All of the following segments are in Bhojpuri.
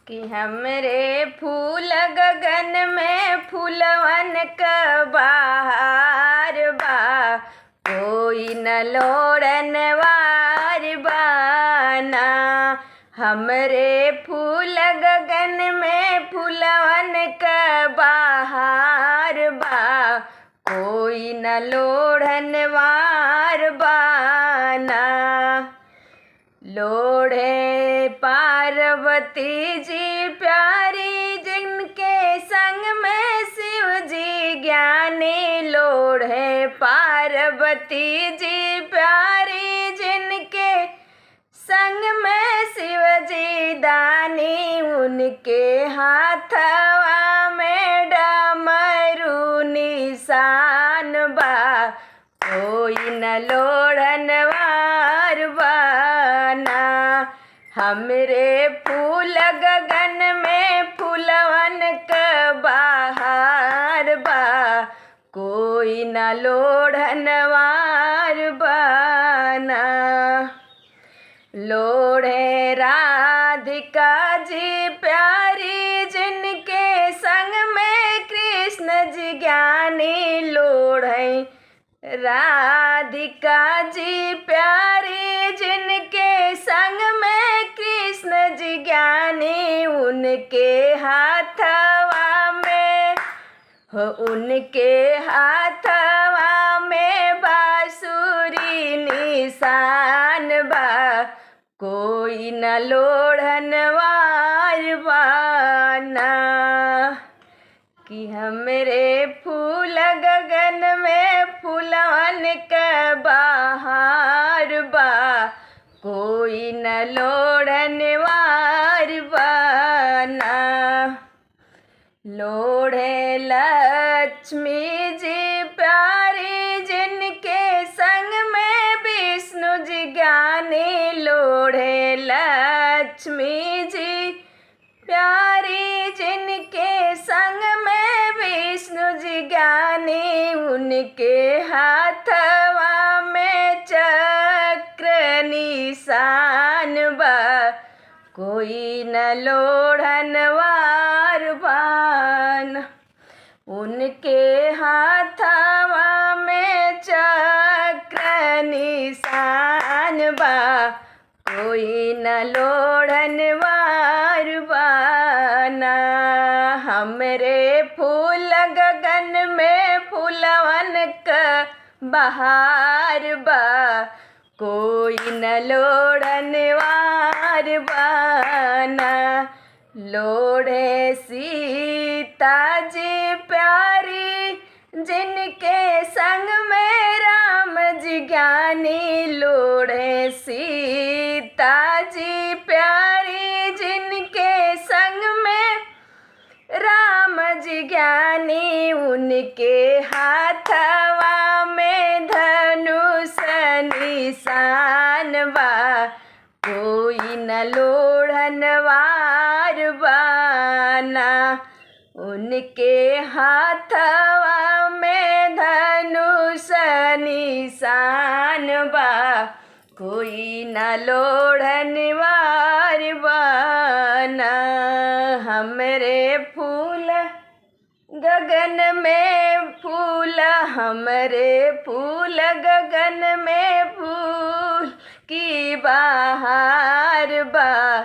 कि हमरे फूल गगन में फूलवन क बहार बा, कोई न लोड़न वार बाना। हमरे फूल गगन में फूलवन क बहार बा, कोई न लोड़न वार बाना। लोढ़े पार्वती जी प्यारी, जिनके संग में शिव जी ज्ञानी। लोढ़े पार्वती जी प्यारी, जिनके संग में शिव जी दानी। उनके हाथवा में डमरू निशान बा, कोई न लोड़न वार बाना। हमरे फूल गगन में फूलवन क बहार बा, कोई न लोड़न वार बाना। लोढ़े राधिका जी प्यारी, जिनके संग में कृष्ण जी ज्ञानी। लोढ़े राधिका जी प्यारी, जिनके संग में कृष्ण जी ज्ञानी। उनके हाथवा में बांसुरी निशान बा, कोई न लोड़न वार बाना। कि हमरे फूल गगन में फूलवन क बहार बा, कोई न लोड़न वार बाना। लोढ़े लक्ष्मी जी प्यारी, जिनके संग में विष्णु जी ज्ञानी। लोढ़े लक्ष्मी जी प्यारी, जिनके संग में विष्णु जी ज्ञानी। उनके हाथवा में चक्र निशान बा, कोई न लोड़न वार बाना। उनके हाथवा में चक्र निशान बा, कोई न लोड़न वार बाना। हमरे फूल गगन में फूलवन क बहार बा, कोई न लोड़न वार बाना। लोढ़े सीता जी प्यारी, जिनके संग में राम जी ज्ञानी। लोढ़े सीता जी प्यारी, जिनके संग में राम जी ज्ञानी। उनके हाथवा में धनुष निशान बा, कोई न लोड़न वार बाना। उनके हाथवा में धनुष निशान बा, कोई न लोड़न वार बाना। हमरे फूल गगन में फूल, हमरे फूल गगन में फूल की बहार बा,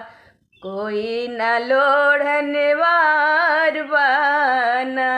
कोई न लोड़न वार बाना।